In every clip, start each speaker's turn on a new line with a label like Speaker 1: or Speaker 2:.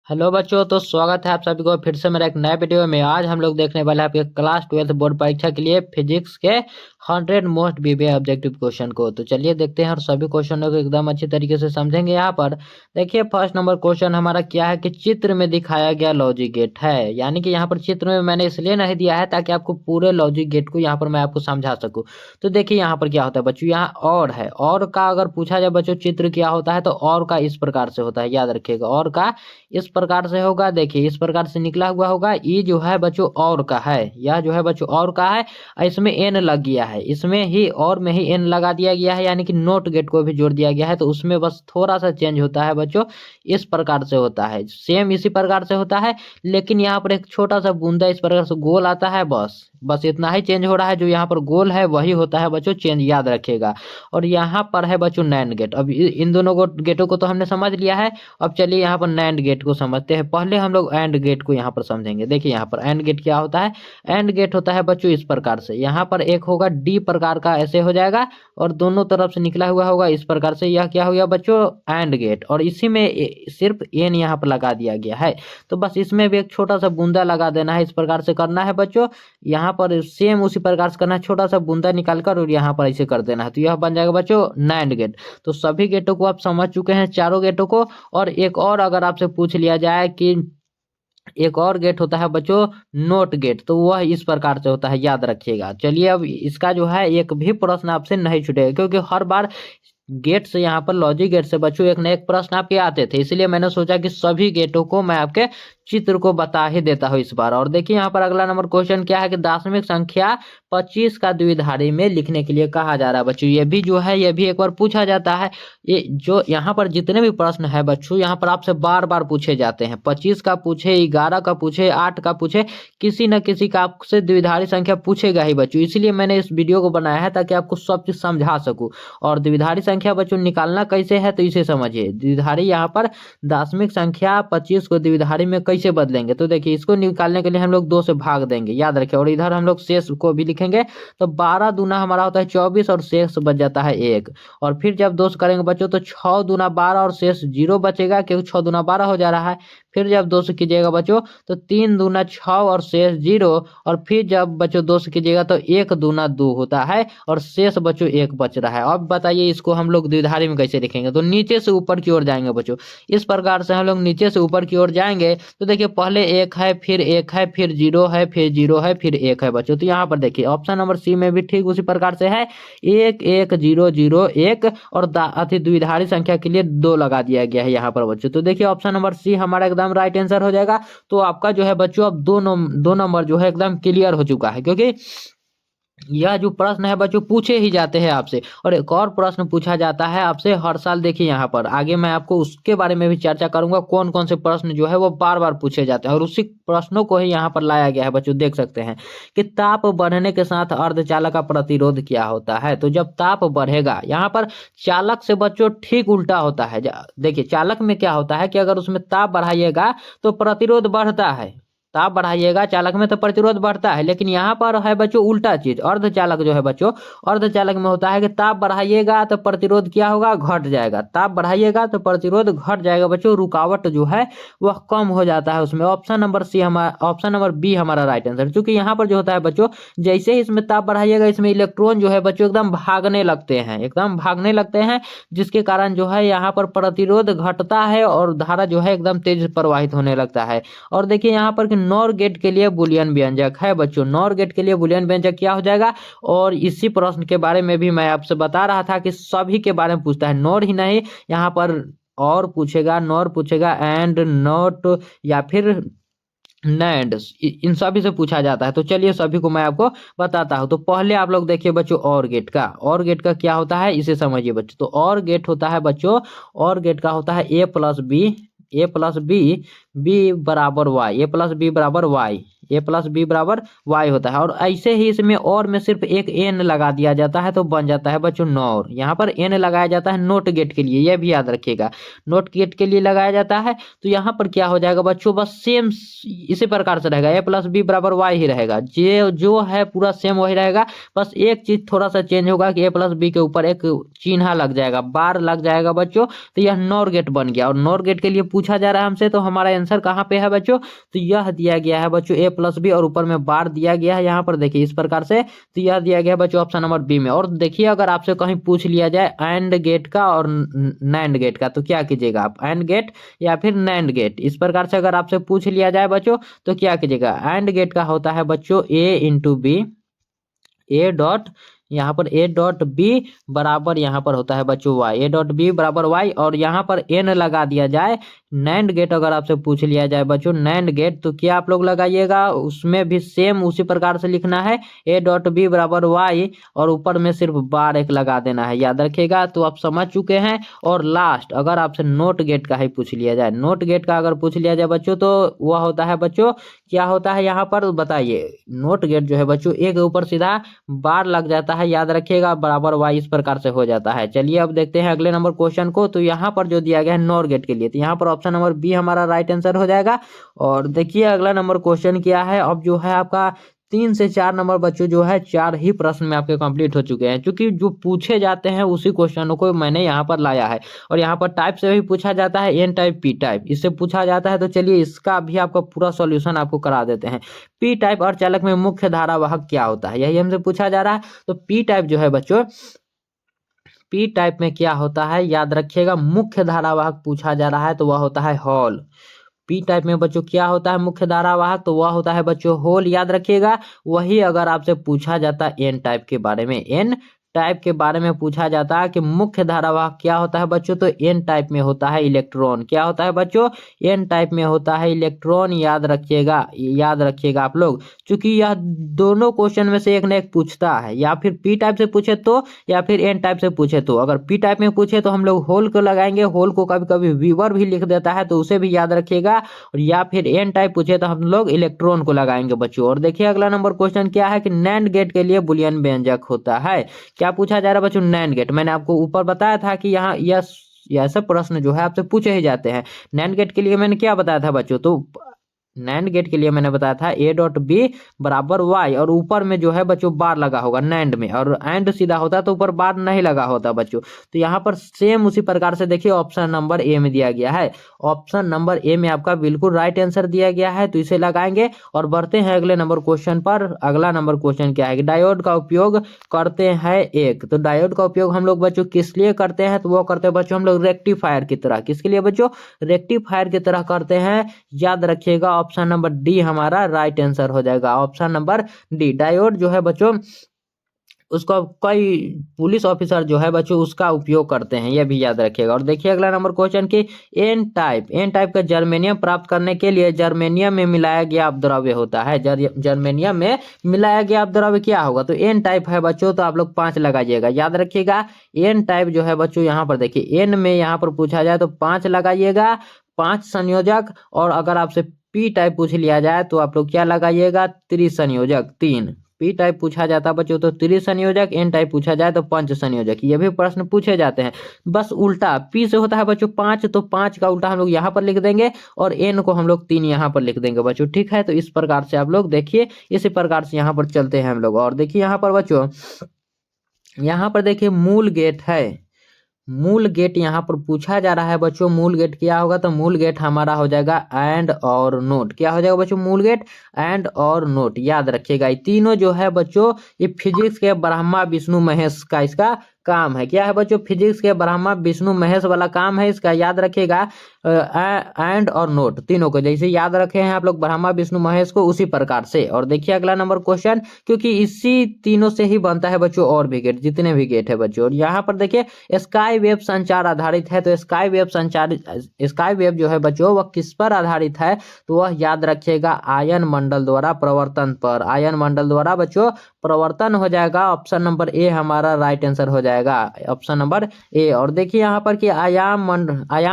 Speaker 1: Hello बच्चों, तो स्वागत है आप सभी को फिर से मेरा एक नए वीडियो में। आज हम लोग देखने वाले हैं आपके क्लास 12 बोर्ड परीक्षा के लिए फिजिक्स के 100 मोस्ट वीवीआई ऑब्जेक्टिव क्वेश्चन को। तो चलिए देखते हैं और सभी क्वेश्चनों को एकदम अच्छी तरीके से समझेंगे। यहाँ पर देखिए, फर्स्ट नंबर क्वेश्चन हमारा क्या है कि चित्र में दिखाया गया लॉजिक गेट है। यानी कि यहाँ पर चित्र में मैंने इसलिए नहीं दिया है ताकि आपको पूरे लॉजिक गेट को यहाँ पर मैं आपको समझा सकूँ। तो देखिए यहाँ पर क्या होता है बच्चों, यहाँ और है। और का अगर पूछा जाए बच्चों चित्र क्या होता है, तो और का इस प्रकार से होता है, याद रखिएगा। और का इस प्रकार से होगा, देखिए इस प्रकार से निकला हुआ होगा। ये जो है बच्चों और का है, यह जो है बच्चों और का है। इसमें एन लग गया है, इसमें ही और में ही एन लगा दिया गया है, यानी कि नोट गेट को भी जोड़ दिया गया है। तो उसमें बस थोड़ा सा चेंज होता है बच्चों, इस प्रकार से होता है, सेम इसी प्रकार से होता है। लेकिन यहाँ पर एक छोटा सा बूंदा इस प्रकार से गोल आता है, बस बस इतना ही चेंज हो रहा है। जो यहाँ पर गोल है वही होता है बच्चों चेंज, याद रखिएगा। और यहाँ पर है बच्चों नैंड गेट। अब इन दोनों को गेटों को तो हमने समझ लिया है। अब चलिए यहाँ पर नैंड गेट को समझते हैं। पहले हम लोग एंड गेट को यहाँ पर समझेंगे। देखिए यहाँ पर एंड गेट क्या होता है। एंड गेट होता है बच्चों इस प्रकार से, यहाँ पर एक होगा डी प्रकार का, ऐसे हो जाएगा और दोनों तरफ से निकला हुआ होगा इस प्रकार से। यह क्या हो गया बच्चों एंड गेट। और इसी में सिर्फ एन यहाँ पर लगा दिया गया है। तो बस इसमें भी एक छोटा सा बूंदा लगा देना है, इस प्रकार से करना है बच्चों। यहाँ पर सेम उसी प्रकार से करना है, छोटा सा बूंदा निकालकर और यहाँ पर ऐसे कर देना है। तो यह बन जाएगा बच्चों नैंड गेट। तो सभी गेटों को आप समझ चुके हैं, चारों गेटों को। और एक और अगर आपसे पूछ लिया जाए कि एक और गेट होता है बच्चों नोट गेट, तो वह इस प्रकार से होता है, याद रखिएगा। चलिए अब इसका जो है एक भी प्रश्न आपसे नहीं छूटेगा, क्योंकि हर बार गेट से यहाँ पर लॉजिक गेट से बच्चों एक न एक प्रश्न आपके आते थे। इसलिए मैंने सोचा कि सभी गेटों को मैं आपके चित्र को बता ही देता हूँ इस बार। और देखिए यहाँ पर अगला नंबर क्वेश्चन क्या है कि दशमिक संख्या 25 का द्विधारी में लिखने के लिए कहा जा रहा है बच्चों। ये भी जो है ये भी एक बार पूछा जाता है। ये जो यहाँ पर जितने भी प्रश्न है बच्चों, यहाँ पर आपसे बार बार पूछे जाते हैं। 25 का पूछे, 11 का पूछे, 8 का पूछे, किसी न किसी का आपसे द्विधारी संख्या पूछेगा ही बच्चों। इसलिए मैंने इस वीडियो को बनाया है ताकि आपको सब चीज समझा सकूं। और द्विधारी संख्या बच्चों निकालना कैसे है तो इसे समझिए। द्विधारी यहाँ पर दशमिक संख्या 25 को द्विधारी में कैसे बदलेंगे, तो देखिए इसको निकालने के लिए हम लोग 2 से भाग देंगे, याद रखें। और इधर हम लोग शेष को भी लिखेंगे। तो 12 दूना हमारा होता है 24 और शेष बच जाता है 1। और फिर जब 2 से करेंगे बच्चों तो 6 दूना 12 और शेष 0 बचेगा, क्योंकि 6 दूना 12 हो जा रहा है। फिर जब 2 से कीजिएगा बच्चों तो 3 दूना 6 और शेष 0। और फिर जब बच्चों 2 से कीजिएगा तो 1 दूना 2 होता है और शेष बच्चों 1 बच रहा है। अब बताइए इसको हम लोग द्विधारी में कैसे लिखेंगे। तो नीचे से ऊपर की ओर जाएंगे बच्चों, इस प्रकार से हम लोग नीचे से ऊपर की ओर जाएंगे। तो देखिए पहले 1 है, फिर 1 है, फिर 0 है, फिर 0 है, फिर 1 है बच्चों। तो यहाँ पर देखिए ऑप्शन नंबर सी में भी ठीक उसी प्रकार से है, 1 1 0 0 1। और अति द्विधारी संख्या के लिए 2 लगा दिया गया है यहाँ पर बच्चों। तो देखिए ऑप्शन नंबर सी हमारा एकदम राइट आंसर हो जाएगा। तो आपका जो है बच्चों अब दो नंबर जो है एकदम क्लियर हो चुका है, क्योंकि यह जो प्रश्न है बच्चों पूछे ही जाते हैं आपसे। और एक और प्रश्न पूछा जाता है आपसे हर साल। देखिए यहाँ पर आगे मैं आपको उसके बारे में भी चर्चा करूंगा, कौन कौन से प्रश्न जो है वो बार बार पूछे जाते हैं। और उसी प्रश्नों को ही यहाँ पर लाया गया है बच्चों, देख सकते हैं कि ताप बढ़ने के साथ अर्धचालक का प्रतिरोध क्या होता है। तो जब ताप बढ़ेगा, यहाँ पर चालक से बच्चों ठीक उल्टा होता है। देखिए चालक में क्या होता है कि अगर उसमें ताप बढ़ाइएगा तो प्रतिरोध बढ़ता है, ताप बढ़ाइएगा चालक में तो प्रतिरोध बढ़ता है। लेकिन यहाँ पर है बच्चों उल्टा चीज, अर्धचालक जो है बच्चों, अर्धचालक में होता है कि ताप बढ़ाइएगा तो प्रतिरोध क्या होगा, घट जाएगा। ताप बढ़ाइएगा तो प्रतिरोध घट जाएगा बच्चों, रुकावट जो है वह कम हो जाता है उसमें। ऑप्शन नंबर बी हमारा राइट आंसर। क्योंकि यहाँ पर जो होता है बच्चों, जैसे ही इसमें ताप बढ़ाइएगा इसमें इलेक्ट्रॉन जो है बच्चों एकदम भागने लगते हैं, एकदम भागने लगते हैं, जिसके कारण जो है यहाँ पर प्रतिरोध घटता है और धारा जो है एकदम तेज प्रवाहित होने लगता है। और देखिए यहाँ पर नॉर गेट के लिए बुलियन व्यंजक है बच्चों, नॉर गेट के लिए बुलियन व्यंजक क्या हो जाएगा। और इसी प्रश्न के बारे में भी मैं आपसे बता रहा था कि सभी के बारे में पूछता है, नॉर ही नहीं, यहाँ पर और पूछेगा, नॉर पूछेगा, एंड नॉट या फिर नैंड, इन सभी से पूछा जाता है। तो चलिए सभी को मैं आपको बताता हूं। तो पहले आप लोग देखिए बच्चों और गेट का, और गेट का क्या होता है इसे समझिए बच्चों। तो और गेट होता है बच्चों, और गेट का होता है ए प्लस बी बराबर वाई, ए प्लस बी बराबर वाई। ए प्लस बी बराबर वाई होता है। और ऐसे ही इसमें और में सिर्फ एक एन लगा दिया जाता है तो बन जाता है बच्चों नॉर। यहाँ पर एन लगाया जाता है नोट गेट के लिए, यह भी याद रखिएगा, नोट गेट के लिए लगाया जाता है। तो यहाँ पर क्या हो जाएगा बच्चों, बस सेम इसी प्रकार से रहेगा, ए प्लस बी बराबर वाई ही रहेगा, जो है पूरा सेम वही रहेगा। बस एक चीज थोड़ा सा चेंज होगा कि ए प्लस बी के ऊपर एक चिन्ह लग जाएगा, बार लग जाएगा बच्चों। तो यह नॉर गेट बन गया। और नॉर गेट के लिए पूछा जा रहा है हमसे, तो हमारा आंसर कहाँ पे है बच्चों, तो यह दिया गया है बच्चों ए प्लस बी और ऊपर में बार दिया गया है यहाँ पर देखिए इस प्रकार से। तो यह दिया गया है बच्चों ऑप्शन नंबर बी में। और देखिए अगर आपसे कहीं पूछ लिया जाए एंड गेट का और नैंड गेट का, तो क्या कीजिएगा आप, एंड गेट या फिर नैंड गेट, इस प्रकार से अगर आपसे पूछ लिया जाए बच्चों तो क्या कीजिएगा, एंड गेट का होता है बच्चों ए इंटू बी, ए डॉट यहाँ पर ए डॉट बी बराबर यहाँ पर होता है बच्चों वाई, ए डॉट बी बराबर वाई। और यहाँ पर एन लगा दिया जाए। नैंड गेट अगर आपसे पूछ लिया जाए बच्चों नैंड गेट, तो क्या आप लोग लगाइएगा, उसमें भी सेम उसी प्रकार से लिखना है, ए डॉट बी बराबर वाई और ऊपर में सिर्फ बार एक लगा देना है, याद रखिएगा। तो आप समझ चुके हैं। और लास्ट अगर आपसे नोट गेट का ही पूछ लिया जाए, नोट गेट का अगर पूछ लिया जाए बच्चों, तो वह होता है बच्चों, क्या होता है यहाँ पर बताइए, नोट गेट जो है बच्चों एक ऊपर सीधा बार लग जाता है, याद रखिएगा, बराबर वाई इस प्रकार से हो जाता है। चलिए अब देखते हैं अगले नंबर क्वेश्चन को। तो यहाँ पर जो दिया गया है नॉर गेट के लिए, तो यहाँ पर ऑप्शन नंबर बी हमारा राइट आंसर हो जाएगा। और देखिए अगला नंबर क्वेश्चन क्या है। अब जो है आपका 3 से 4 नंबर बच्चों जो है 4 ही प्रश्न में आपके कंप्लीट हो चुके हैं, क्योंकि जो पूछे जाते हैं उसी क्वेश्चनों को मैंने यहाँ पर लाया है। और यहाँ पर टाइप से भी पूछा जाता है, एन टाइप पी टाइप, इससे पूछा जाता है। तो चलिए इसका भी आपका पूरा सॉल्यूशन आपको करा देते हैं। पी टाइप अर्धचालक में मुख्य धारावाहक क्या होता है, यही हमसे पूछा जा रहा है। तो पी टाइप जो है बच्चों, पी टाइप में क्या होता है याद रखिएगा, मुख्य धारावाहक पूछा जा रहा है तो वह होता है हॉल। पी टाइप में बच्चों क्या होता है मुख्य धारावाहक, तो वह होता है बच्चों होल, याद रखिएगा। वही अगर आपसे पूछा जाता है एन टाइप के बारे में, एन टाइप के बारे में पूछा जाता है कि मुख्य धारावाहक क्या होता है बच्चों, तो एन टाइप में होता है इलेक्ट्रॉन। क्या होता है बच्चों, एन टाइप में होता है इलेक्ट्रॉन, याद रखिएगा, याद रखिएगा आप लोग। क्योंकि यह दोनों क्वेश्चन में से एक न एक पूछता है, या फिर पी टाइप से पूछे तो, या फिर एन टाइप से पूछे तो। अगर पी टाइप में पूछे तो हम लोग होल को लगाएंगे, होल को कभी कभी वीवर भी लिख देता है तो उसे भी याद रखिएगा। और या फिर एन टाइप पूछे तो हम लोग इलेक्ट्रॉन को लगाएंगे बच्चों। और देखिए अगला नंबर क्वेश्चन क्या है कि नैंड गेट के लिए बुलियन व्यंजक होता है। क्या पूछा जा रहा है बच्चों, नैंड गेट। मैंने आपको ऊपर बताया था कि यहाँ यह सब प्रश्न जो है आपसे पूछे ही जाते हैं। नैंड गेट के लिए मैंने क्या बताया था बच्चों, तो नैंड गेट के लिए मैंने बताया था ए डॉट बी बराबर वाई, और ऊपर में जो है बच्चों बार लगा होगा नैंड में, और एंड सीधा होता तो ऊपर बार नहीं लगा होता बच्चों। तो यहाँ पर सेम उसी प्रकार से देखिए ऑप्शन नंबर ए में दिया गया है, ऑप्शन नंबर ए में आपका बिल्कुल राइट आंसर दिया गया है, तो इसे लगाएंगे। और बढ़ते हैं अगले नंबर क्वेश्चन पर। अगला नंबर क्वेश्चन क्या है कि डायोड का उपयोग करते हैं एक, तो डायोड का उपयोग हम लोग बच्चों किस लिए करते हैं, तो वो करते हैं बच्चों हम लोग रेक्टिफायर की तरह। किसके लिए बच्चों, रेक्टिफायर की तरह करते हैं, याद रखिएगा। ऑप्शन नंबर डी हमारा राइट आंसर हो जाएगा, ऑप्शन नंबर डी। डायोड जो है बच्चों उसका कई पुलिस ऑफिसर जो है बच्चों उसका उपयोग करते हैं, यह भी याद रखिएगा। और देखिए अगला नंबर क्वेश्चन की एन टाइप का जर्मेनियम प्राप्त करने के लिए जर्मेनियम में मिलाया गया अपद्रव्य होता है। जर्मेनियम में मिलाया गया अपद्रव्य क्या होगा, तो एन टाइप है बच्चों, तो आप लोग 5 लगाइएगा, याद रखिएगा। एन टाइप जो है बच्चों यहाँ पर देखिए एन में यहाँ पर पूछा जाए तो 5 लगाइएगा, 5 संयोजक। और अगर आपसे पी टाइप पूछ लिया जाए तो आप लोग क्या लगाइएगा, त्रिसंयोजक 3। पी टाइप पूछा जाता है बच्चों तो त्रिसंयोजक, एन टाइप पूछा जाए तो पंच संयोजक, ये भी प्रश्न पूछे जाते हैं। बस उल्टा पी से होता है बच्चों 5, तो 5 का उल्टा हम लोग यहाँ पर लिख देंगे, और एन को हम लोग 3 यहाँ पर लिख देंगे बच्चों, ठीक है। तो इस प्रकार से आप लोग देखिए, इसी प्रकार से यहाँ पर चलते हैं हम लोग। और देखिए यहाँ पर बच्चों, यहाँ पर देखिए मूल गेट है, मूल गेट यहाँ पर पूछा जा रहा है बच्चों, मूल गेट क्या होगा, तो मूल गेट हमारा हो जाएगा एंड और नोट। क्या हो जाएगा बच्चों, मूल गेट एंड और नोट, याद रखिएगा। ये तीनों जो है बच्चों ये फिजिक्स के ब्रह्मा विष्णु महेश का इसका काम है। क्या है बच्चों, फिजिक्स के ब्रह्मा विष्णु महेश वाला काम है इसका, याद रखिएगा। एंड और नोट तीनों को जैसे याद रखे हैं आप लोग ब्रह्मा विष्णु महेश को, उसी प्रकार से। और देखिए अगला नंबर क्वेश्चन, क्योंकि इसी तीनों से ही बनता है बच्चों और भी गेट, जितने भी गेट है बच्चों। और यहाँ पर देखिए स्काई वेव संचार आधारित है, तो स्काई वेव जो है बच्चों वह किस पर आधारित है, तो वह याद रखिएगा आयन मंडल द्वारा प्रवर्तन पर, आयन मंडल द्वारा बच्चों प्रवर्तन हो जाएगा। ऑप्शन नंबर ए हमारा राइट आंसर हो जाएगा, ऑप्शन नंबर ए। और देखिए यहाँ पर कि आयाम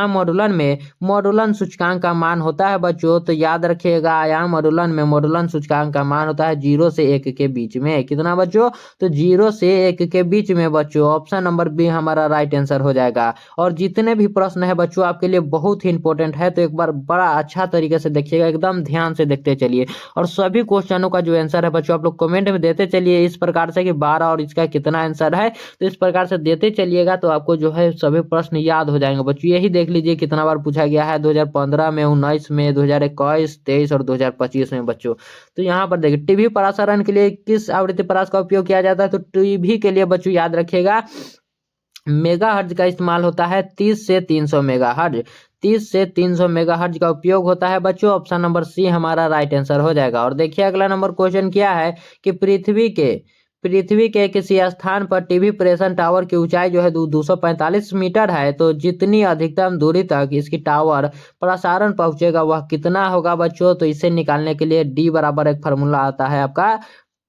Speaker 1: मॉडुलन में मॉडुलन सूचकांक का मान होता है बच्चों, तो याद रखिएगा आयाम मॉडुलन में मॉडुलन सूचकांक का मान होता है 0 से 1 के बीच में। कितना बच्चों? तो 0 से 1 के बीच में बच्चों। ऑप्शन नंबर बी हमारा राइट आंसर हो जाएगा। और जितने भी प्रश्न है बच्चों आपके लिए बहुत ही इंपॉर्टेंट है, तो एक बार बड़ा अच्छा तरीके से देखिएगा, एकदम ध्यान से देखते चलिए। और सभी क्वेश्चनों का जो आंसर है बच्चों आप लोग कमेंट में देते चलिए इस प्रकार से कि 12 और इसका कितना आंसर है, तो इस प्रकार से देते चलिएगा तो आपको जो है सभी प्रश्न याद हो जाएंगे बच्चों। यही देख लीजिए कितना बार पूछा गया है, 2015 में, 19 में, 2021, 23 और 2025 में बच्चों। तो यहाँ पर देखिए टीवी प्रसारण के लिए किस आवृत्ति परास का उपयोग किया जाता है, तो टीवी के लिए बच्चों याद रखिएगा मेगाहर्ट्ज का इस्तेमाल होता है 30 से 300 मेगाहर्ट्ज। 30 से 300 मेगाहर्ट्ज का उपयोग होता है बच्चों। ऑप्शन नंबर सी हमारा राइट आंसर हो जाएगा। और देखिए अगला नंबर क्वेश्चन क्या है कि पृथ्वी के किसी स्थान पर टीवी प्रेषण टावर की ऊंचाई जो है 245 मीटर है, तो जितनी अधिकतम दूरी तक इसकी टावर प्रसारण पहुंचेगा वह कितना होगा बच्चों? तो इसे निकालने के लिए डी बराबर एक फार्मूला आता है आपका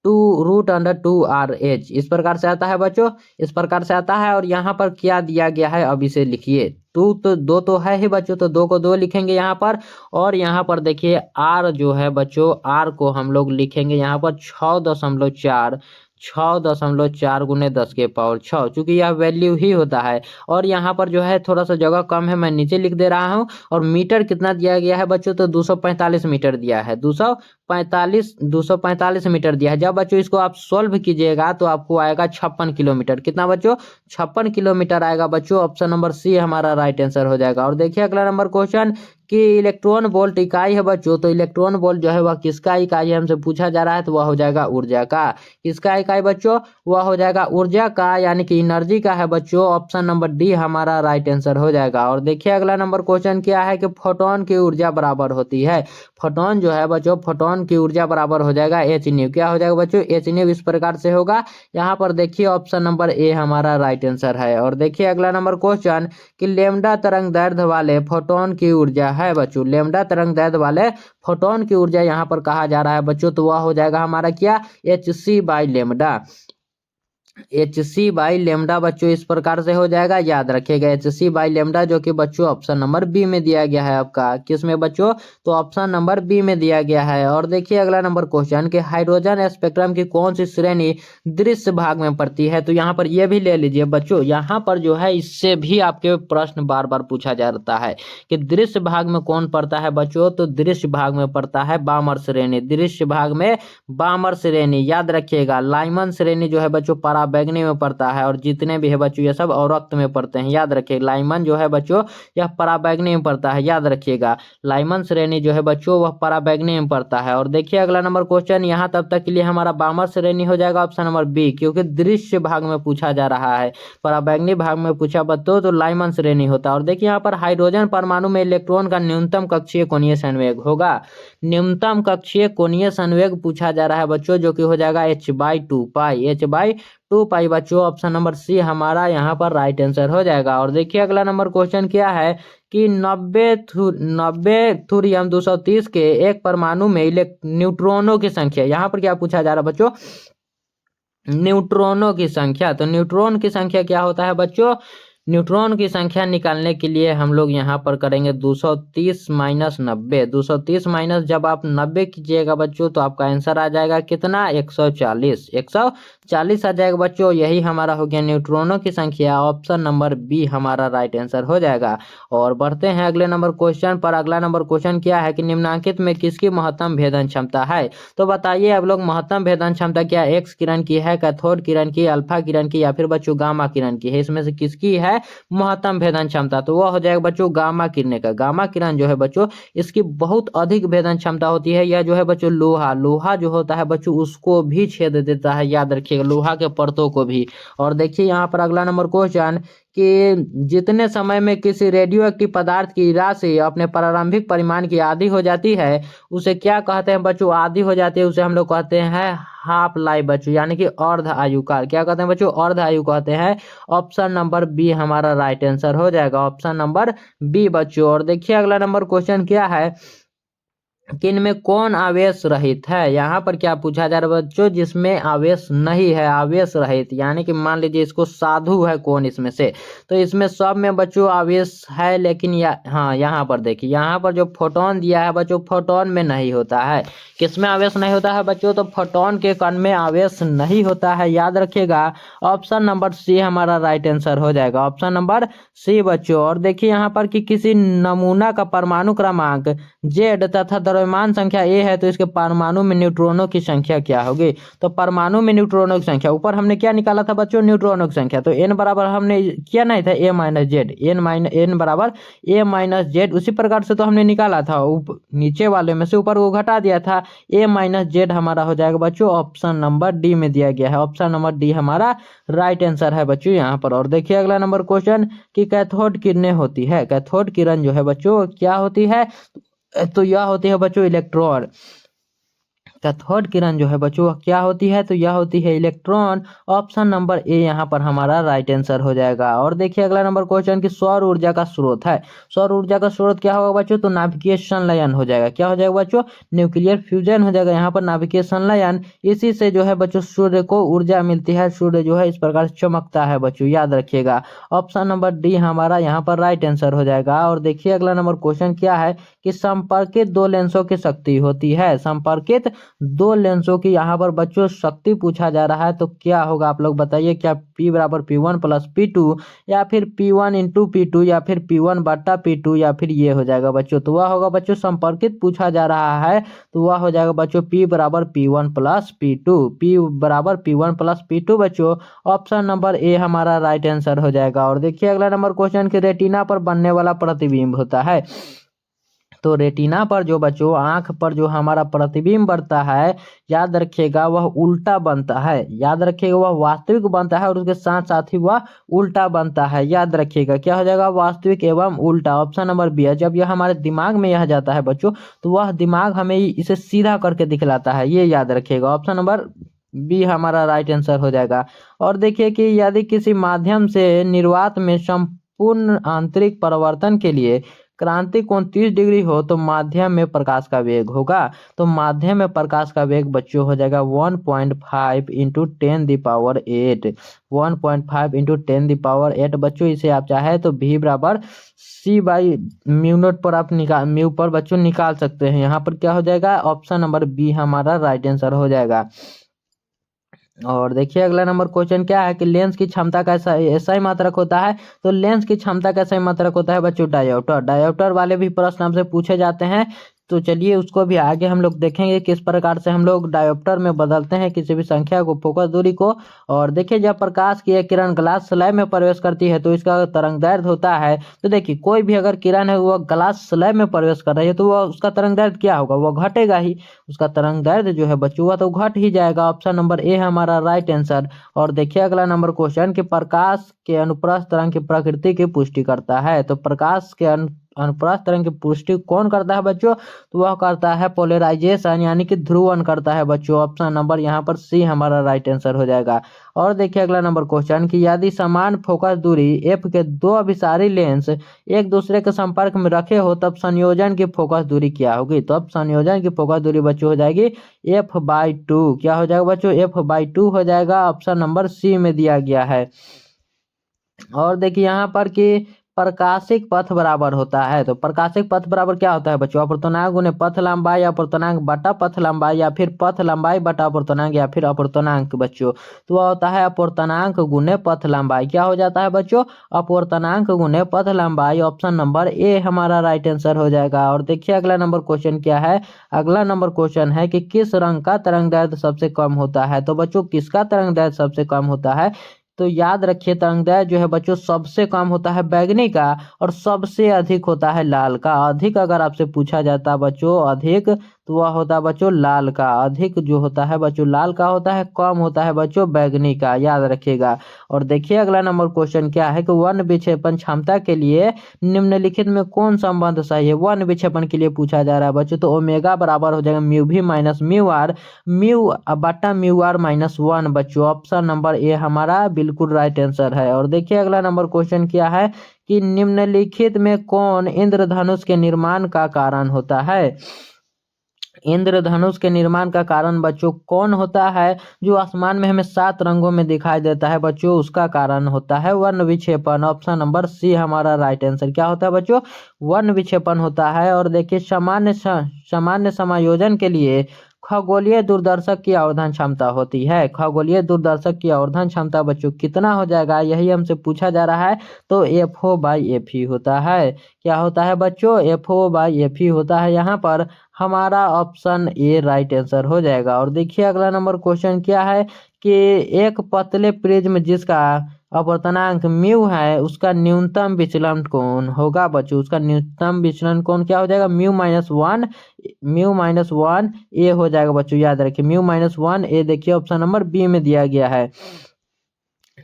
Speaker 1: 2√2RH, इस प्रकार से आता है बच्चों, इस प्रकार से आता है। और यहाँ पर क्या दिया गया है अब इसे लिखिए। टू तो दो तो है ही बच्चों, तो दो को दो लिखेंगे यहाँ पर। और यहाँ पर देखिए आर जो है बच्चों, आर को हम लोग लिखेंगे यहाँ पर 6.4, 6.4 गुने 10 के पावर 6, चूंकि यह वैल्यू ही होता है। और यहाँ पर जो है थोड़ा सा जगह कम है, मैं नीचे लिख दे रहा हूँ। और मीटर कितना दिया गया है बच्चों? तो 245 मीटर दिया है, 245 मीटर दिया है। जब बच्चों इसको आप सोल्व कीजिएगा तो आपको आएगा 56 किलोमीटर। कितना बच्चों? 56 किलोमीटर आएगा बच्चों। ऑप्शन नंबर सी हमारा राइट आंसर हो जाएगा। और देखिए अगला नंबर क्वेश्चन कि इलेक्ट्रॉन वोल्ट इकाई है बच्चों, तो इलेक्ट्रॉन वोल्ट जो है वह किसका इकाई है हमसे पूछा जा रहा है, तो वह हो जाएगा ऊर्जा का। किसका इकाई बच्चों? वह हो जाएगा ऊर्जा का, यानी कि एनर्जी का है बच्चों। ऑप्शन नंबर डी हमारा राइट आंसर हो जाएगा। और देखिए अगला नंबर क्वेश्चन क्या है कि फोटोन की ऊर्जा बराबर होती है। फोटोन जो है बच्चों, फोटोन की ऊर्जा बराबर हो जाएगा एच न्यू। क्या हो जाएगा बच्चों? H new. इस प्रकार से होगा। यहाँ पर देखिए ऑप्शन नंबर ए हमारा राइट आंसर है। और देखिए अगला नंबर क्वेश्चन कि लेमडा तरंग दैर्ध्य वाले फोटोन की ऊर्जा है बच्चों, लेमडा तरंग दैर्ध्य वाले फोटोन की ऊर्जा यहाँ पर कहा जा रहा है बच्चों, तो वह हो जाएगा हमारा क्या? hc/लेमडा। hc/लेमडा बच्चों इस प्रकार से हो जाएगा, याद रखिएगा hc/लेमडा, जो कि बच्चों ऑप्शन नंबर बी में दिया गया है आपका। किस में बच्चों? तो ऑप्शन नंबर बी में दिया गया है। और देखिए अगला नंबर क्वेश्चन कि हाइड्रोजन स्पेक्ट्रम की कौन सी श्रेणी दृश्य भाग में पड़ती है, तो यहाँ पर यह भी ले लीजिए बच्चों। यहाँ पर जो है इससे भी आपके प्रश्न बार बार पूछा जाता है कि दृश्य भाग में कौन पड़ता है बच्चों, तो दृश्य भाग में पड़ता है बामर श्रेणी। दृश्य भाग में बामर श्रेणी, याद रखिएगा। लाइमन श्रेणी जो है बच्चों पराबैंगनी में पड़ता है, और जितने भी है बच्चों ये सब औरक्त में पड़ते हैं, याद रखिएगा। लाइमन जो है बच्चों यह पराबैंगनी में पड़ता है, याद रखिएगा। लाइमन श्रेणी जो है बच्चों वह पराबैंगनी में पड़ता है। और देखिए अगला नंबर क्वेश्चन, यहाँ तब तक के लिए हमारा बामर श्रेणी हो जाएगा ऑप्शन नंबर बी, क्योंकि दृश्य भाग में पूछा जा रहा है। पराबैंगनी भाग में पूछा बच्चों तो लाइमन श्रेणी होता है। और देखिए यहाँ पर हाइड्रोजन परमाणु में इलेक्ट्रॉन का न्यूनतम कक्षीय कोणीय संवेग होगा, न्यूनतम कक्षीय कोणीय संवेग पूछा जा रहा है बच्चों, जो कि हो जाएगा h/2 पाई, h/2 पाई बच्चों। ऑप्शन नंबर सी हमारा यहाँ पर राइट आंसर हो जाएगा। और देखिए अगला नंबर क्वेश्चन क्या है कि 90 थुरियम 230 के एक परमाणु में न्यूट्रॉनों की संख्या, यहाँ पर क्या पूछा जा रहा है बच्चों? न्यूट्रॉनों की संख्या। तो न्यूट्रॉन की संख्या क्या होता है बच्चों? न्यूट्रॉन की संख्या निकालने के लिए हम लोग यहाँ पर करेंगे 230 माइनस 90। 230 माइनस जब आप 90 कीजिएगा बच्चों तो आपका आंसर आ जाएगा कितना? 140, 140 आ जाएगा बच्चों। यही हमारा हो गया न्यूट्रॉनों की संख्या। ऑप्शन नंबर बी हमारा राइट आंसर हो जाएगा। और बढ़ते हैं अगले नंबर क्वेश्चन पर। अगला नंबर क्वेश्चन क्या है कि निम्नांकित में किसकी महत्तम भेदन क्षमता है, तो बताइए आप लोग महत्तम भेदन क्षमता क्या एक्स किरण की है, कैथोड किरण की, अल्फा किरण की, या फिर बच्चों गामा किरण की है? इसमें से किसकी है महत्तम भेदन क्षमता? तो वह हो जाएगा बच्चों गामा किरण का। गामा किरण जो है बच्चों इसकी बहुत अधिक भेदन क्षमता होती है। यह जो है बच्चों लोहा जो होता है बच्चों उसको भी छेद देता है, याद रखिएगा, लोहा के परतों को भी। और देखिए यहाँ पर अगला नंबर क्वेश्चन कि जितने समय में किसी रेडियो एक्टिव पदार्थ की राशि अपने प्रारंभिक परिमाण की आधी हो जाती है उसे क्या कहते हैं बच्चों? आधी हो जाती है उसे हम लोग कहते हैं हाफ लाइफ बच्चों, यानी कि अर्ध आयु काल। क्या कहते हैं बच्चों? अर्ध आयु कहते हैं। ऑप्शन नंबर बी हमारा राइट आंसर हो जाएगा, ऑप्शन नंबर बी बच्चों। और देखिए अगला नंबर क्वेश्चन क्या है किन में कौन आवेश रहित है। यहाँ पर क्या पूछा जा रहा है बच्चों, जिसमें आवेश नहीं है, आवेश रहित, यानी कि मान लीजिए इसको साधु है कौन इसमें से, तो इसमें सब में बच्चों आवेश है, लेकिन हाँ यहाँ पर देखिए, यहाँ पर जो फोटोन दिया है बच्चों, फोटोन में नहीं होता है। किसमें आवेश नहीं होता है बच्चों, तो फोटोन के कण में आवेश नहीं होता है, याद रखिएगा। ऑप्शन नंबर सी हमारा राइट आंसर हो जाएगा, ऑप्शन नंबर सी बच्चों। और देखिए यहाँ पर कि किसी नमूना का परमाणु क्रमांक जेड तथा द्रव्यमान संख्या ए है, तो इसके परमाणु में न्यूट्रॉनों की संख्या क्या होगी। तो परमाणु में न्यूट्रॉनों की संख्या, ऊपर हमने क्या निकाला था बच्चों, न्यूट्रॉनों की संख्या, तो एन बराबर हमने किया नहीं था ए माइनस जेड, एन बराबर ए माइनस जेड, उसी प्रकार से तो हमने निकाला था, नीचे वाले में से ऊपर वो घटा दिया था, ए माइनस जेड हमारा हो जाएगा बच्चों ऑप्शन नंबर डी में दिया गया है, ऑप्शन नंबर डी हमारा राइट आंसर है बच्चों यहाँ पर। और देखिए अगला नंबर क्वेश्चन कि कैथोड किरणें होती है, कैथोड किरण जो है बच्चों क्या होती है, तो यह होती है बच्चों इलेक्ट्रॉन। कैथोड किरण जो है बच्चों क्या होती है, तो यह होती है इलेक्ट्रॉन, ऑप्शन नंबर ए यहाँ पर हमारा राइट आंसर हो जाएगा। और देखिए अगला नंबर क्वेश्चन कि सौर ऊर्जा का स्रोत है, सौर ऊर्जा का स्रोत क्या होगा बच्चों, तो नाभिकीय संलयन हो जाएगा, क्या हो जाएगा बच्चों, न्यूक्लियर फ्यूजन हो जाएगा यहाँ पर, नाभिकीय संलयन, इसी से जो है बच्चों सूर्य को ऊर्जा मिलती है, सूर्य जो है इस प्रकार से चमकता है बच्चों, याद रखिएगा, ऑप्शन नंबर डी हमारा यहाँ पर राइट आंसर हो जाएगा। और देखिए अगला नंबर क्वेश्चन क्या है कि संपर्कित दो लेंसों की शक्ति होती है, संपर्कित दो लेंसों की यहाँ पर बच्चों शक्ति पूछा जा रहा है, तो क्या होगा आप लोग बताइए, क्या P बराबर P1 प्लस P2, या फिर P1 इंटू P2, या फिर P1 बट्टा P2, या फिर ये हो जाएगा बच्चों, तो वह होगा बच्चों संपर्कित पूछा जा रहा है, तो वह हो जाएगा बच्चों P बराबर P1 प्लस P2, P बराबर P1 प्लस P2 बच्चों, ऑप्शन नंबर ए हमारा राइट आंसर हो जाएगा। और देखिए अगला नंबर क्वेश्चन कि रेटिना पर बनने वाला प्रतिबिंब होता है, तो रेटिना पर जो बच्चों आंख पर जो हमारा प्रतिबिंब बनता है, याद रखिएगा वह उल्टा बनता है, याद रखिएगा वह वास्तविक बनता है, और उसके साथ साथ ही वह उल्टा बनता है, याद रखिएगा क्या हो जाएगा, वास्तविक एवं उल्टा, ऑप्शन नंबर बी है। जब यह हमारे दिमाग में यह जाता है बच्चों, तो वह दिमाग हमें इसे सीधा करके दिखलाता है, ये याद रखिएगा, ऑप्शन नंबर बी हमारा राइट आंसर हो जाएगा। और देखिए कि यदि किसी माध्यम से निर्वात में संपूर्ण आंतरिक परिवर्तन के लिए क्रांति कोण 30 डिग्री हो, तो माध्यम में प्रकाश का वेग होगा, तो माध्यम में प्रकाश का वेग बच्चों हो जाएगा 1.5 इंटू 10⁸, 1.5 इंटू 10⁸ बच्चों, इसे आप चाहे तो v बराबर c बाई म्यू नोट पर आप म्यू पर बच्चों निकाल सकते हैं, यहाँ पर क्या हो जाएगा, ऑप्शन नंबर बी हमारा राइट आंसर हो जाएगा। और देखिए अगला नंबर क्वेश्चन क्या है कि लेंस की क्षमता का ऐसा ही मात्रक होता है, तो लेंस की क्षमता का सही मात्रक होता है बच्चों डायोप्टर, डायोप्टर वाले भी प्रश्न हमसे पूछे जाते हैं, तो चलिए उसको भी आगे हम लोग देखेंगे किस प्रकार से हम लोग डायोप्टर में बदलते हैं किसी भी संख्या को, फोकस दूरी को। और देखिए जब प्रकाश की एक किरण ग्लास स्लैब में प्रवेश करती है, तो इसका तरंगदैर्घ्य होता है, तो देखिए कोई भी अगर किरण है वह ग्लास स्लैब में प्रवेश कर रही है, तो वह उसका तरंगदैर्घ्य क्या होगा, वह घटेगा ही, उसका तरंगदैर्घ्य जो है बच्चों वह तो घट ही जाएगा, ऑप्शन नंबर ए हमारा राइट आंसर। और देखिए अगला नंबर क्वेश्चन कि प्रकाश के अनुप्रस्थ तरंग की प्रकृति की पुष्टि करता है, तो प्रकाश के अनुप्रस्थ तरंग की पुष्टि कौन करता है बच्चों, तो वह करता है पोलराइजेशन, यानी कि ध्रुवन करता है बच्चों, ऑप्शन नंबर यहाँ पर सी हमारा राइट आंसर हो जाएगा। और देखिए अगला नंबर क्वेश्चन कि यदि समान फोकस दूरी एफ के दो अभिसारी लेंस एक दूसरे के संपर्क में रखे हो, तब संयोजन की फोकस दूरी क्या होगी, तो अब संयोजन की फोकस दूरी बच्चों हो जाएगी f/2, क्या हो जाएगा बच्चों, f/2 हो जाएगा, ऑप्शन नंबर सी में दिया गया है। और देखिए यहाँ पर कि प्रकाशिक पथ बराबर होता है, तो प्रकाशिक पथ बराबर क्या होता है बच्चों, अपूर्णांक गुने पथ लंबाई, अपूर्णांक बटा पथ लंबाई, या फिर पथ लंबाई बटा अपूर्णांक, या फिर अपूर्णांक बच्चों, तो वह होता है अपूर्णांक गुने पथ लंबाई, क्या हो जाता है बच्चों, अपूर्णांक गुने पथ लंबाई, ऑप्शन नंबर ए हमारा राइट आंसर हो जाएगा। और देखिए अगला नंबर क्वेश्चन क्या है, अगला नंबर क्वेश्चन है कि किस रंग का तरंगदैर्घ्य सबसे कम होता है, तो बच्चों किसका तरंगदैर्घ्य सबसे कम होता है, तो याद रखिए तरंगदैर्घ्य जो है बच्चों सबसे कम होता है बैगनी का, और सबसे अधिक होता है लाल का। अधिक अगर आपसे पूछा जाता है बच्चों अधिक, तो वह होता है बच्चों लाल का, अधिक जो होता है बच्चों लाल का होता है, कम होता है बच्चों बैगनी का, याद रखिएगा। और देखिए अगला नंबर क्वेश्चन क्या है कि वन विक्षेपण क्षमता के लिए निम्नलिखित में कौन संबंध सही है, वन विक्षेपण के लिए पूछा जा रहा है बच्चों, तो ओमेगा बराबर हो जाएगा म्यू भी माइनस म्यू आर, म्यू बटा म्यू आर माइनस 1 बच्चों, ऑप्शन नंबर ए हमारा बिल्कुल राइट आंसर है। और देखिए अगला नंबर क्वेश्चन क्या है कि निम्नलिखित में कौन इंद्रधनुष के निर्माण का कारण होता है, इंद्रधनुष के निर्माण का कारण बच्चों कौन होता है? जो आसमान में हमें 7 रंगों में दिखाई देता है बच्चों, उसका कारण होता है वर्ण विक्षेपण। ऑप्शन नंबर सी हमारा राइट आंसर। क्या होता है बच्चों? वर्ण विक्षेपण होता है। और देखिए सामान्य समायोजन के लिए खगोलीय दूरदर्शक की आवर्धन क्षमता होती है। खगोलीय दूरदर्शक की आवर्धन क्षमता बच्चों कितना हो जाएगा, यही हमसे पूछा जा रहा है। तो FO/F होता है। क्या होता है बच्चों? FO/F होता है यहाँ पर। हमारा ऑप्शन ए राइट आंसर हो जाएगा। और देखिए अगला नंबर क्वेश्चन क्या है कि एक पतले प्रिज्म जिसका अपवर्तनांक म्यू है, उसका न्यूनतम विचलन कोण होगा बच्चों। उसका न्यूनतम विचलन कोण क्या हो जाएगा? म्यू माइनस वन ए हो जाएगा बच्चों, याद रखिए म्यू-1 ए। देखिए ऑप्शन नंबर बी में दिया गया है।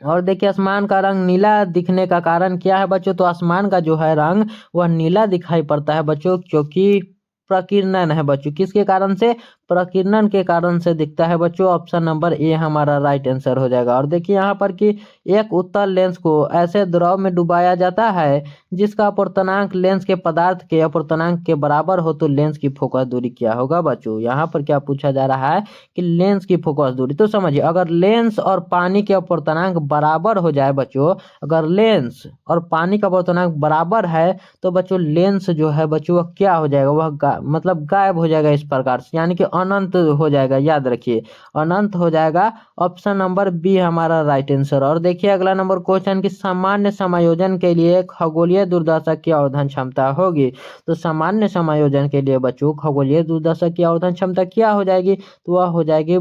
Speaker 1: और देखिए आसमान का रंग नीला दिखने का कारण क्या है बच्चों? तो आसमान का जो है रंग वह नीला दिखाई पड़ता है बच्चों, क्योंकि प्रकीर्णन है बच्चों। किसके कारण से? प्रकीर्णन के कारण से दिखता है बच्चों। ऑप्शन नंबर ए हमारा राइट आंसर हो जाएगा। और देखिए यहाँ पर कि एक उत्तल लेंस को ऐसे द्रव में डुबाया जाता है जिसका अपवर्तनांक लेंस के पदार्थ के अपवर्तनांक के बराबर हो, तो लेंस की फोकस दूरी क्या होगा बच्चों? यहाँ पर क्या पूछा जा रहा है कि लेंस की फोकस दूरी। तो समझिए अगर लेंस और पानी के अपवर्तनांक बराबर हो जाए बच्चों, अगर लेंस और पानी का अपवर्तनांक बराबर है तो बच्चों लेंस जो है बच्चों वह क्या हो जाएगा? वह मतलब गायब हो जाएगा इस प्रकार से, यानी कि अनंत हो जाएगा। याद रखिए अनंत हो जाएगा। ऑप्शन नंबर बी हमारा राइट आंसर। और देखिए अगला नंबर क्वेश्चन की सामान्य समायोजन के लिए खगोलीय दूरदर्शक की आवर्धन क्षमता होगी। तो सामान्य समायोजन के लिए बच्चों खगोलीय दूरदर्शक की आवर्धन क्षमता क्या हो जाएगी? तो वह हो जाएगी,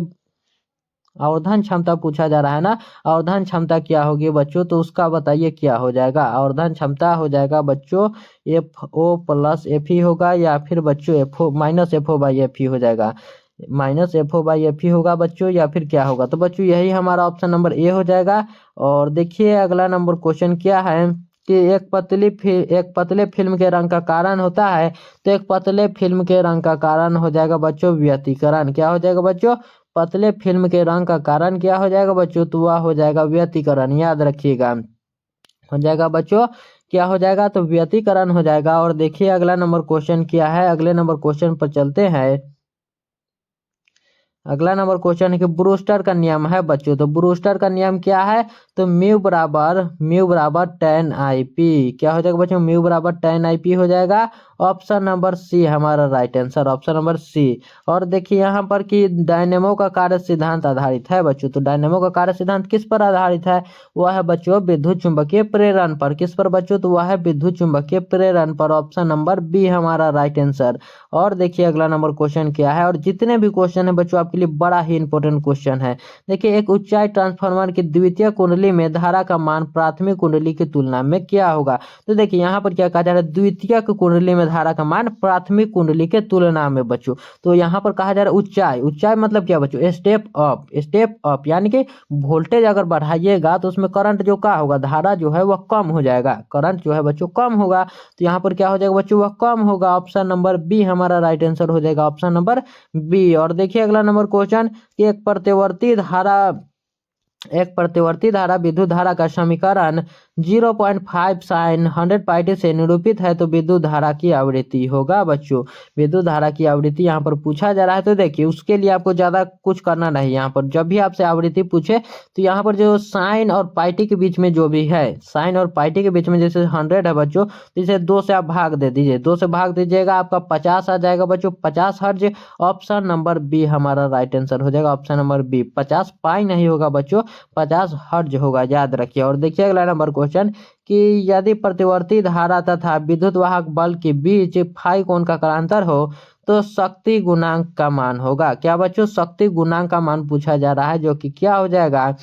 Speaker 1: आवर्धन क्षमता पूछा जा रहा है ना, आवर्धन क्षमता क्या होगी बच्चों? तो उसका बताइए क्या हो जाएगा। आवर्धन क्षमता हो जाएगा बच्चों FO+F होगा, या फिर बच्चों FO-FO/F हो जाएगा। -FO/F होगा बच्चों, या फिर क्या होगा? तो बच्चों यही हमारा ऑप्शन नंबर ए हो जाएगा। और देखिए अगला नंबर क्वेश्चन क्या है कि एक पतले फिल्म के रंग का कारण होता है। तो एक पतले फिल्म के रंग का कारण हो जाएगा बच्चों व्यतिकरण। क्या हो जाएगा बच्चों? पतले फिल्म के रंग का कारण क्या हो जाएगा बच्चों? तो वह हो जाएगा व्यतिकरण। याद रखिएगा हो जाएगा बच्चों, क्या हो जाएगा? तो व्यतिकरण हो जाएगा। और देखिए अगला नंबर क्वेश्चन क्या है, अगले नंबर क्वेश्चन पर चलते हैं। अगला नंबर क्वेश्चन है कि ब्रूस्टर का नियम है बच्चों। तो ब्रूस्टर का नियम क्या है? तो म्यू बराबर tan IP। क्या हो जाएगा बच्चों? म्यू बराबर tan IP हो जाएगा। ऑप्शन नंबर सी हमारा right answer, option number C. और देखिए यहाँ पर कि डायनेमो का कार्य सिद्धांत आधारित है बच्चों। तो डायनेमो का कार्य सिद्धांत किस पर आधारित है? वह है बच्चों विद्युत चुंबकीय प्रेरण पर। किस पर बच्चों? तो वह है विद्युत चुंबकीय प्रेरण पर। ऑप्शन नंबर बी हमारा राइट आंसर। और देखिए अगला नंबर क्वेश्चन क्या है, और जितने भी क्वेश्चन है बच्चों आपके लिए बड़ा ही इंपॉर्टेंट क्वेश्चन है। देखिए एक ऊंचाई ट्रांसफार्मर की द्वितीय कुंडली में धारा का मान प्राथमिक कुंडली की तुलना में क्या होगा? तो देखिए यहाँ पर क्या कहा जा रहा है, द्वितीय कुंडली में धारा का मान प्राथमिक कुंडली के तुलना में बच्चों। तो यहाँ पर कहा जा रहा है ऊंचाई मतलब क्या बच्चों? स्टेप अप, यानी कि वोल्टेज अगर बढ़ाइएगा तो उसमें करंट जो क्या होगा, धारा जो है वह कम हो जाएगा, करंट जो है बच्चों कम होगा। तो यहाँ पर क्या हो जाएगा बच्चों? वह कम होगा। ऑप्शन नंबर बी हमारा राइट आंसर हो जाएगा, ऑप्शन नंबर बी। और देखिए अगला नंबर क्वेश्चन, एक प्रतिवर्ती धारा विद्युत धारा का समीकरण 0.5 sin 100πt से निरूपित है, तो विद्युत धारा की आवृत्ति होगा बच्चों। विद्युत धारा की आवृत्ति यहाँ पर पूछा जा रहा है। तो देखिए उसके लिए आपको ज्यादा कुछ करना नहीं। यहाँ पर जब भी आपसे आवृत्ति पूछे तो यहाँ पर जो साइन और पाइटी के बीच में जो भी है, साइन और पाइटी के बीच में जैसे 100 है बच्चों, तो इसे 2 से आप भाग दे दीजिए, 2 से भाग दीजिएगा आपका 50 आ जाएगा बच्चों, 50 हर्ज। ऑप्शन नंबर बी हमारा राइट आंसर हो जाएगा, ऑप्शन नंबर बी। 50 पाई नहीं होगा बच्चों, 50 हर्ज होगा, याद रखिए। और देखिए अगला नंबर क्वेश्चन कि यदि प्रतिवर्ती धारा तथा विद्युत वाहक बल के बीच फाई कोण का कालांतर हो तो शक्ति गुणांक का मान होगा। क्या बच्चों? शक्ति गुणांक का मान पूछा जा रहा है, जो कि क्या हो जाएगा?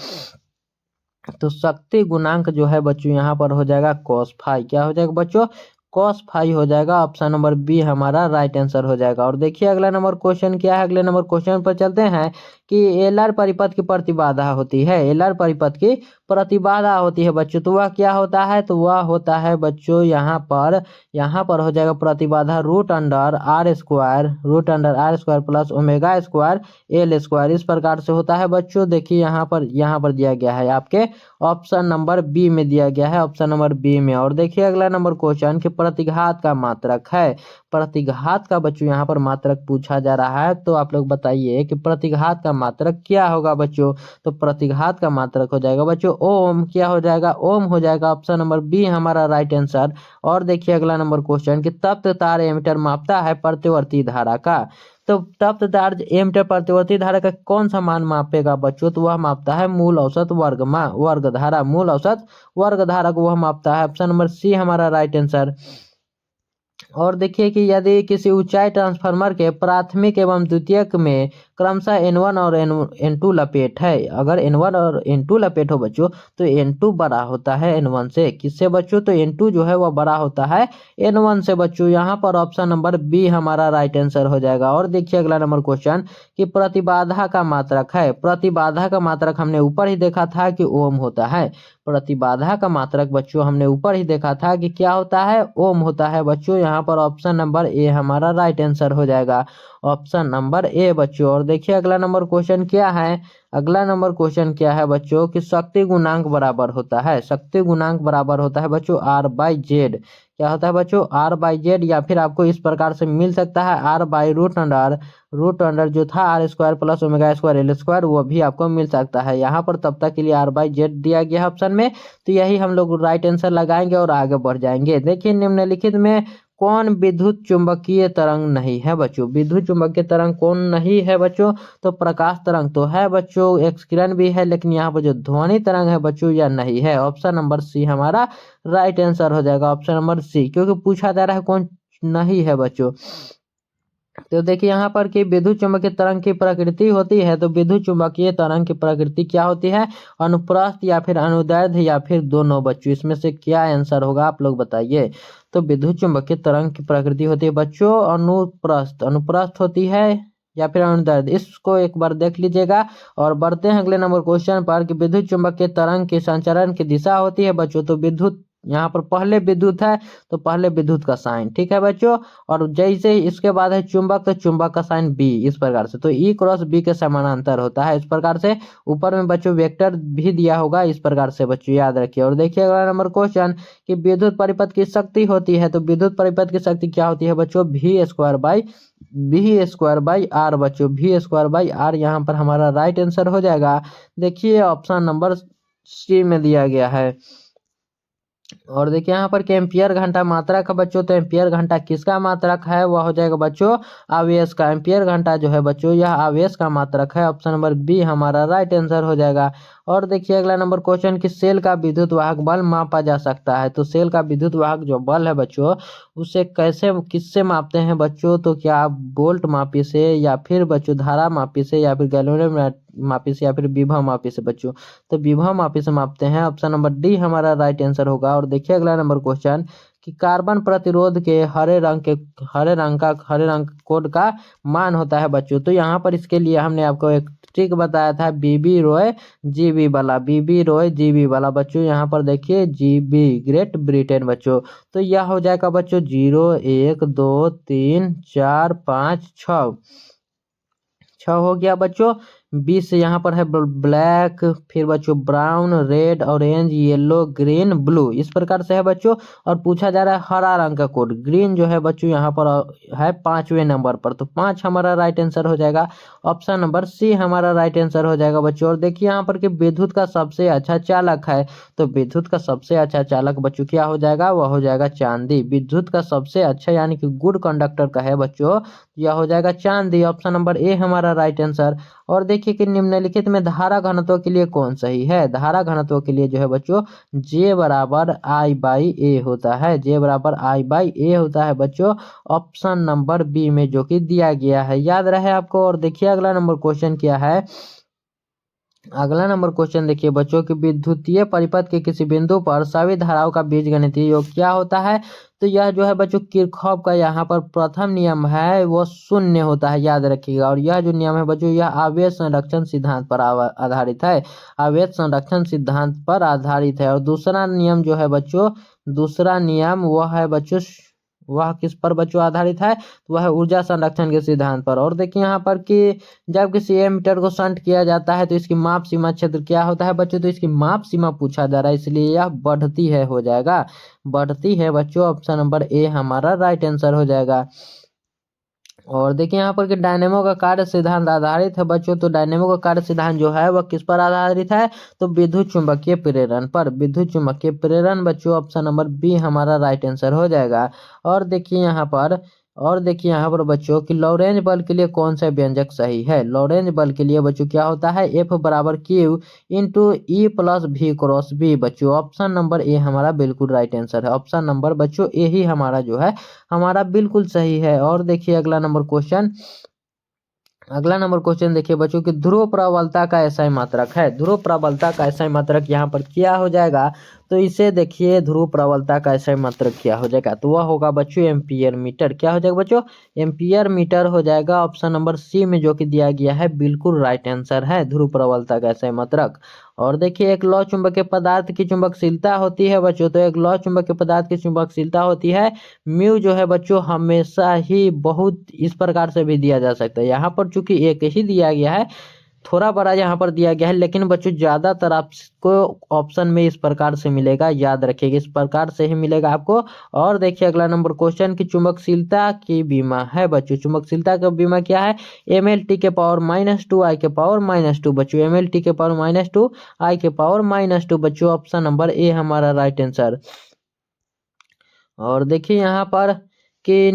Speaker 1: तो शक्ति गुणांक जो है बच्चों यहाँ पर हो जाएगा cos फाई। क्या हो जाएगा बच्चों? cos फाई हो जाएगा। ऑप्शन नंबर बी हमारा राइट आंसर हो जाएगा। और देखिए अगला नंबर क्वेश्चन क्या है, अगले नंबर क्वेश्चन पर चलते हैं कि एलआर परिपथ की प्रतिबाधा होती है, एलआर परिपथ की प्रतिबाधा होती है बच्चों। तो वह क्या होता है? तो वह होता है बच्चों यहाँ पर हो जाएगा प्रतिबाधा √r² plus omega square L square, इस प्रकार से होता है बच्चों। देखिए यहाँ पर दिया गया है आपके ऑप्शन नंबर बी में दिया गया है, ऑप्शन नंबर बी में। और देखिए अगला नंबर क्वेश्चन कि प्रतिघात का मात्रक है, प्रतिघात का बच्चों यहाँ पर मात्रक पूछा जा रहा है। तो आप लोग बताइए कि प्रतिघात का मात्रक क्या होगा बच्चों। तो प्रतिघात का मात्रक हो जाएगा बच्चों ओम। क्या हो जाएगा? ओम हो जाएगा। ऑप्शन नंबर बी हमारा राइट आंसर। और देखिए अगला नंबर क्वेश्चन कि तप्त तार एमीटर मापता है प्रतिवर्ती धारा का। तो तप्त तार एमीटर प्रतिवर्ती धारा का कौन सा मान मापेगा बच्चों? तो वह मापता है मूल औसत वर्ग धारा। मूल औसत वर्ग धारा को वह मापता है। ऑप्शन नंबर सी हमारा राइट आंसर। और देखिए कि यदि किसी ऊंचाई ट्रांसफार्मर के प्राथमिक एवं द्वितीयक में क्रमशः N1 और N2 लपेट है, अगर N1 और N2 लपेट हो बच्चों तो N2 बड़ा होता है N1 से। किससे बच्चों? तो N2 जो है वह बड़ा होता है N1 से बच्चों। यहाँ पर ऑप्शन नंबर बी हमारा राइट आंसर हो जाएगा। और देखिए अगला नंबर क्वेश्चन कि प्रतिबाधा का मात्रक है। प्रतिबाधा का मात्रक हमने ऊपर ही देखा था कि ओम होता है। प्रतिबाधा का मात्रक बच्चों हमने ऊपर ही देखा था कि क्या होता है? ओम होता है बच्चों। यहाँ पर ऑप्शन नंबर ए हमारा राइट आंसर हो जाएगा। ऑप्शन नंबर ए बच्चों। और देखिए अगला नंबर क्वेश्चन क्या है। अगला नंबर क्वेश्चन क्या है बच्चों कि शक्ति गुणांक बराबर होता है। शक्ति गुणांक बराबर होता है बच्चों R/Z। क्या होता है बच्चों? R/Z। या फिर आपको इस प्रकार से मिल सकता है R/√अंडर जो था R² + ω² L², वो भी आपको मिल सकता है। यहाँ पर तब तक के लिए R/Z दिया गया है ऑप्शन में। तो यही हम लोग राइट आंसर लगाएंगे और आगे बढ़ जाएंगे। देखिए निम्नलिखित में कौन विद्युत चुंबकीय तरंग नहीं है बच्चों? विद्युत चुंबकीय तरंग कौन नहीं है बच्चों? तो प्रकाश तरंग तो है बच्चों, एक्स किरण भी है, लेकिन यहाँ पर जो ध्वनि तरंग है बच्चों यह नहीं है। ऑप्शन नंबर सी हमारा राइट आंसर हो जाएगा। ऑप्शन नंबर सी, क्योंकि पूछा जा रहा है कौन नहीं है बच्चों। तो देखिए यहाँ पर कि विद्युत चुंबकीय तरंग की प्रकृति होती है। तो विद्युत चुंबकीय तरंग की प्रकृति क्या होती है? अनुप्रस्थ या फिर अनुदैर्ध्य या फिर दोनों बच्चों। इसमें से क्या आंसर होगा आप लोग बताइए। तो विद्युत चुंबकीय तरंग की प्रकृति होती है बच्चों अनुप्रस्थ। अनुप्रस्थ होती है या फिर अनुदैर्ध्य, इसको एक बार देख लीजिएगा। और बढ़ते हैं अगले नंबर क्वेश्चन पर कि विद्युत चुंबकीय तरंग की संचरण की दिशा होती है बच्चों। तो विद्युत यहाँ पर पहले विद्युत है तो पहले विद्युत का साइन, ठीक है बच्चों। और जैसे ही इसके बाद है चुंबक, तो चुंबक का साइन बी, इस प्रकार से। तो E×B के समानांतर होता है इस प्रकार से। ऊपर में बच्चों वेक्टर भी दिया होगा, इस प्रकार से बच्चों याद रखिए। और देखिए अगला नंबर क्वेश्चन कि विद्युत परिपथ की शक्ति होती है। तो विद्युत परिपथ की शक्ति क्या होती है बच्चों? V² R बच्चों। V²R यहाँ पर हमारा राइट आंसर हो जाएगा। देखिए ऑप्शन नंबर सी में दिया गया है। और देखिए यहाँ पर कि एम्पियर घंटा मात्रक है बच्चों। तो एम्पियर घंटा किसका मात्रक है? वह हो जाएगा बच्चों आवेश का। एम्पियर घंटा जो है बच्चों यह आवेश का मात्रक है। ऑप्शन नंबर बी हमारा राइट आंसर हो जाएगा। और देखिए अगला नंबर क्वेश्चन कि सेल का विद्युत वाहक बल मापा जा सकता है। तो सेल का विद्युत वाहक जो बल है बच्चों उसे कैसे किससे मापते हैं बच्चों? तो क्या आप वोल्ट मापी से या फिर बच्चों धारा मापी से या फिर गैलोरीमीटर मापी से या फिर विभव मापी से बच्चों? तो विभव मापी से मापते हैं। ऑप्शन नंबर डी हमारा राइट आंसर होगा। और देखिए अगला नंबर क्वेश्चन कि कार्बन प्रतिरोध के हरे रंग कोड का मान होता है बच्चों। तो यहाँ पर इसके लिए हमने आपको एक ट्रिक बताया था बीबी रॉय जीबी वाला बच्चों। यहाँ पर देखिए जीबी ग्रेट ब्रिटेन बच्चों। तो यह हो जाएगा बच्चों 0 1 2 3 4 5 6 हो गया बच्चों। 20 यहाँ पर है ब्लैक, फिर बच्चों brown, red, orange, yellow, green, blue, इस प्रकार से है बच्चों। और पूछा जा रहा है हरा रंग का कोड, ग्रीन जो है बच्चों यहाँ पर है 5वें नंबर पर। तो 5 हमारा राइट आंसर हो जाएगा। ऑप्शन नंबर सी हमारा राइट आंसर हो जाएगा बच्चों। और देखिए यहाँ पर कि विद्युत का सबसे अच्छा चालक है। तो विद्युत का सबसे अच्छा चालक बच्चों क्या हो जाएगा? वह हो जाएगा चांदी। विद्युत का सबसे अच्छा यानी कि गुड कंडक्टर का है बच्चों, यह हो जाएगा चांदी। ऑप्शन नंबर ए हमारा राइट आंसर। और देखिए कि निम्नलिखित में धारा घनत्व के लिए कौन सही है? धारा घनत्व के लिए जो है बच्चों J=I/A होता है। J=I/A होता है बच्चों। ऑप्शन नंबर बी में जो कि दिया गया है, याद रहे आपको। और देखिए अगला नंबर क्वेश्चन क्या है। अगला नंबर क्वेश्चन देखिए बच्चों कि विद्युतीय परिपथ के किसी बिंदु पर सभी धाराओं का बीजगणितीय योग क्या होता है? तो यह जो है बच्चों किरचॉफ का यहाँ पर प्रथम नियम है वो शून्य होता है, याद रखिएगा। और यह जो नियम है बच्चों यह आवेश संरक्षण सिद्धांत पर आधारित है। आवेश संरक्षण सिद्धांत पर आधारित है। और दूसरा नियम जो है बच्चों, दूसरा नियम वह है बच्चों वह किस पर बच्चों आधारित है, तो वह ऊर्जा संरक्षण के सिद्धांत पर। और देखिए यहाँ पर कि जब किसी एमीटर को शंट किया जाता है तो इसकी माप सीमा क्षेत्र क्या होता है बच्चों, तो इसकी माप सीमा पूछा जा रहा है, इसलिए यह बढ़ती है हो जाएगा, बढ़ती है बच्चों। ऑप्शन नंबर ए हमारा राइट आंसर हो जाएगा। और देखिए यहाँ पर कि डायनेमो का कार्य सिद्धांत आधारित है बच्चों, तो डायनेमो का कार्य सिद्धांत जो है वह किस पर आधारित है, तो विद्युत चुंबकीय प्रेरण पर, विद्युत चुंबकीय प्रेरण बच्चों। ऑप्शन नंबर बी हमारा राइट आंसर हो जाएगा। और देखिए यहाँ पर बच्चों कि लॉरेंज बल के लिए कौन सा व्यंजक सही है। लॉरेंज बल के लिए बच्चों क्या होता है, F बराबर Q इंटू ई प्लस भी क्रॉस बी बच्चों। ऑप्शन नंबर ए हमारा बिल्कुल राइट आंसर है। ऑप्शन नंबर बच्चों ए ही हमारा जो है हमारा बिल्कुल सही है। और देखिए अगला नंबर क्वेश्चन देखिए बच्चों कि ध्रुव प्रबलता का एसआई मात्रक है। ध्रुव प्रबलता का एसआई मात्रक यहाँ पर क्या हो जाएगा, तो इसे देखिए ध्रुव प्रबलता का एसआई मात्रक क्या हो जाएगा, तो वह होगा बच्चों एम्पियर मीटर। क्या हो जाएगा बच्चों, एम्पियर मीटर हो जाएगा। ऑप्शन नंबर सी में जो कि दिया गया है बिल्कुल राइट आंसर है ध्रुव प्रबलता का एसआई मात्रक। और देखिए एक लौह चुंबकीय पदार्थ की चुंबकशीलता होती है बच्चों, तो एक लौह चुंबकीय पदार्थ की चुंबकशीलता होती है म्यू जो है बच्चों हमेशा ही बहुत इस प्रकार से भी दिया जा सकता है। यहाँ पर चूंकि एक ही दिया गया है, थोड़ा बड़ा यहाँ पर दिया गया है, लेकिन बच्चों ज्यादातर आपको ऑप्शन में इस प्रकार से मिलेगा, याद रखिएगा इस प्रकार से ही मिलेगा आपको। और देखिए अगला नंबर क्वेश्चन की चुंबकशीलता की बीमा है बच्चों, चुंबकशीलता का बीमा क्या है, MLT के पावर -2 I के पावर -2 बच्चों, MLT के पावर -2 I के पावर -2 बच्चों। ऑप्शन नंबर ए हमारा राइट आंसर। और देखिए यहाँ पर कि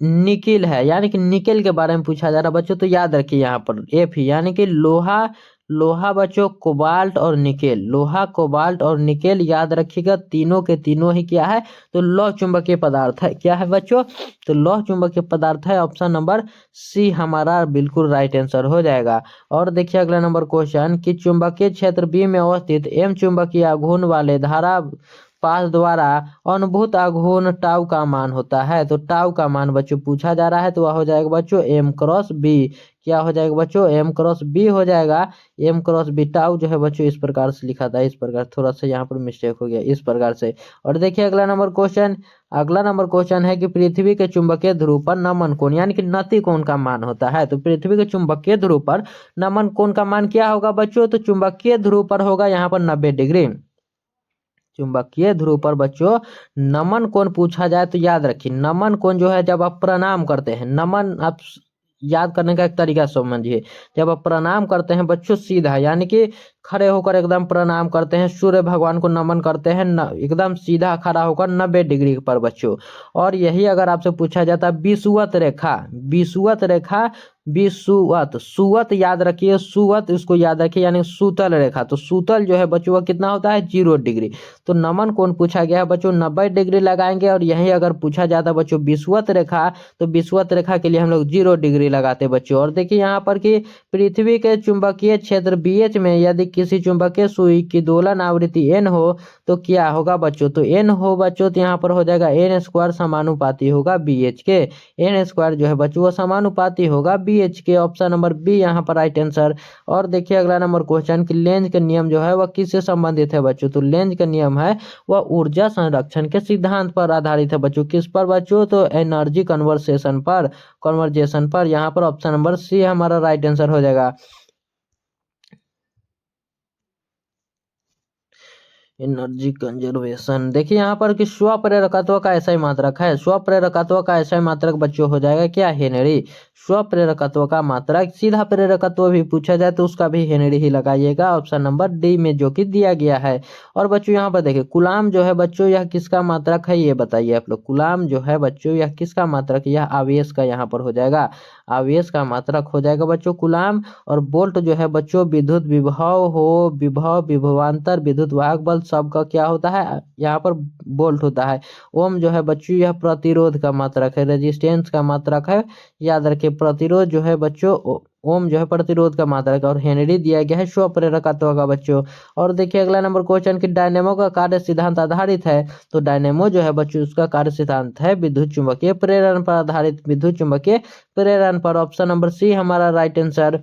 Speaker 1: निकिल है, यानी कि निकेल के बारे में पूछा जा रहा है बच्चों, तो याद रखिए यहाँ पर एफ ही, यानी कि लोहा, लोहा बच्चों कोबाल्ट और निकेल, लोहा कोबाल्ट और निकेल याद रखिएगा, तीनों के तीनों ही क्या है, तो लौह चुंबकीय पदार्थ है। क्या है बच्चों, तो लौह चुंबकीय पदार्थ है। ऑप्शन नंबर सी हमारा बिल्कुल राइट आंसर हो जाएगा। और देखिए अगला नंबर क्वेश्चन कि चुंबकीय क्षेत्र बी में अवस्थित एम चुंबकीय आघूर्ण वाले धारा पास द्वारा अनुभूत आघूर्ण टाउ का मान होता है, तो टाउ का मान बच्चों पूछा जा रहा है, तो वह हो जाएगा बच्चों M क्रॉस बी। क्या हो जाएगा बच्चों, M क्रॉस बी हो जाएगा। M क्रॉस बी टाउ जो है बच्चों इस प्रकार से लिखा था, इस प्रकार थोड़ा सा यहाँ पर मिस्टेक हो गया इस प्रकार से। और देखिए अगला नंबर क्वेश्चन है कि पृथ्वी के चुंबकीय ध्रुव पर नमन कोण यानी कि नति कोण का मान होता है, तो पृथ्वी के चुंबकीय ध्रुव पर नमन कोण का मान क्या होगा बच्चों, तो चुंबकीय ध्रुव पर होगा यहाँ पर 90 डिग्री। चुंबकीय ध्रुव पर बच्चों नमन कोण पूछा जाए तो याद रखिए, नमन कोण जो है जब आप प्रणाम करते हैं, नमन आप याद करने का एक तरीका समझिए, जब आप प्रणाम करते हैं बच्चों सीधा यानी कि खड़े होकर एकदम प्रणाम करते हैं, सूर्य भगवान को नमन करते हैं एकदम सीधा खड़ा होकर 90 डिग्री पर बच्चों। और यही अगर आपसे पूछा जाता है विषुवत रेखा, विषुवत रेखा, विषुवत, सुवत याद रखिए, सुवत इसको याद रखिए यानी सूतल रेखा, तो सूतल जो है बच्चों कितना होता है 0 डिग्री। तो नमन कोण पूछा गया है बच्चों 90 डिग्री लगाएंगे। और यही अगर पूछा जाता है बच्चों विषुवत रेखा, तो विषुवत रेखा के लिए हम लोग 0 डिग्री लगाते बच्चों। और देखिए यहाँ पर कि पृथ्वी के चुंबकीय क्षेत्र BH में यदि किसी चुंबकीय सुई की दोलन आवृत्ति n हो तो क्या होगा बच्चों, तो n हो बच्चों, तो यहाँ पर हो जाएगा n² समानुपाती होगा BH के, n² जो है बच्चों वो समानुपाती होगा BH के। ऑप्शन नंबर बी यहाँ पर राइट आंसर। और देखिए अगला नंबर क्वेश्चन कि लेंज का नियम जो है वह किससे संबंधित है बच्चों, तो लेंज का नियम है वह ऊर्जा संरक्षण के सिद्धांत पर आधारित है बच्चों। किस पर बच्चों, तो एनर्जी कन्वर्जेशन पर। यहाँ पर ऑप्शन नंबर सी हमारा राइट आंसर हो जाएगा। एनर्जी कंजर्वेशन देखिए यहाँ पर कि स्वप्रेरकत्व का ऐसा ही मात्रक है, स्वप्रेरकत्व का ऐसा ही मात्रक बच्चों हो जाएगा क्या, हेनरी। स्वप्रेरकत्व का मात्रक, सीधा प्रेरकत्व भी पूछा जाए तो उसका भी हेनरी ही लगाइएगा, ऑप्शन नंबर डी में जो कि दिया गया है। और बच्चों यहाँ पर देखिए कुलाम जो है बच्चों यह किसका मात्रक है, ये बताइए आप लोग, कुलाम जो है बच्चों यह किसका मात्रक, यह आवेश का यहाँ पर हो जाएगा, आवेश का मात्रक हो जाएगा बच्चों कुलाम। और बोल्ट जो है बच्चों विद्युत विभव हो, विभव, विभवांतर, विद्युत वाहक बल सबका क्या होता है, यहाँ पर बोल्ट होता है। ओम जो है बच्चों यह प्रतिरोध का मात्रक है, रेजिस्टेंस का मात्रक है, याद रखिए प्रतिरोध जो है बच्चों ओम जो है प्रतिरोध का मात्रक, और हेनरी दिया गया है स्वप्रेरकत्व का बच्चों। और देखिए अगला नंबर क्वेश्चन कि डायनेमो का कार्य सिद्धांत आधारित है, तो डायनेमो जो है बच्चों उसका कार्य सिद्धांत है विद्युत चुंबकीय प्रेरण पर आधारित, विद्युत चुंबकीय प्रेरण पर। ऑप्शन नंबर सी हमारा राइट आंसर।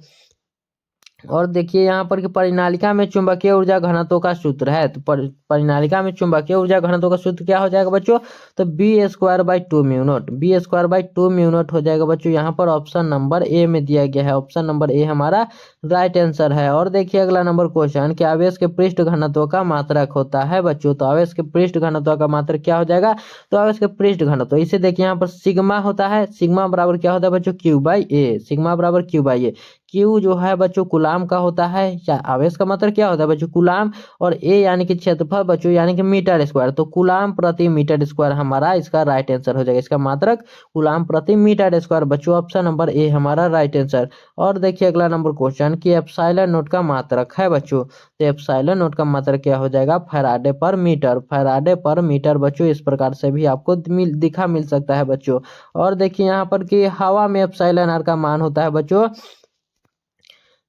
Speaker 1: और देखिए यहाँ पर कि परिनालिका में चुंबकीय ऊर्जा घनत्व का सूत्र है, तो परिनालिका में चुंबकीय ऊर्जा घनत्व का सूत्र क्या हो जाएगा बच्चों, तो B²/2μ0, B²/2μ0 हो जाएगा बच्चों। यहाँ पर ऑप्शन नंबर ए में दिया गया है, ऑप्शन नंबर ए हमारा राइट आंसर है। और देखिए अगला नंबर क्वेश्चन कि आवेश के पृष्ठ घनत्व का मात्रक होता है बच्चों, तो आवेश के पृष्ठ घनत्व का मात्रक क्या हो जाएगा, तो आवेश के पृष्ठ घनत्व इसे देखिए यहाँ पर सिग्मा होता है, सिग्मा बराबर क्या होता है बच्चों, Q/A, सिग्मा बराबर Q/A। क्यू जो है बच्चों कुलाम का होता है, या आवेश का मतलब क्या होता है बच्चों, कुलाम, और ए यानी कि क्षेत्रफल बच्चों यानी कि मीटर स्क्वायर, तो कुलाम प्रति मीटर स्क्वायर हमारा इसका राइट आंसर हो जाएगा। इसका मात्रक कुलाम प्रति मीटर स्क्वायर बच्चों, ऑप्शन नंबर ए हमारा राइट आंसर। और देखिए अगला नंबर क्वेश्चन कि एप्सिलॉन नोट का मात्रक है बच्चों, तो एप्सिलॉन नोट का मात्रक क्या हो जाएगा, फैराडे पर मीटर, फैराडे पर मीटर बच्चों। इस प्रकार से भी आपको मिल सकता है बच्चों। और देखिए यहाँ पर कि हवा में एप्सिलॉन आर का मान होता है बच्चों,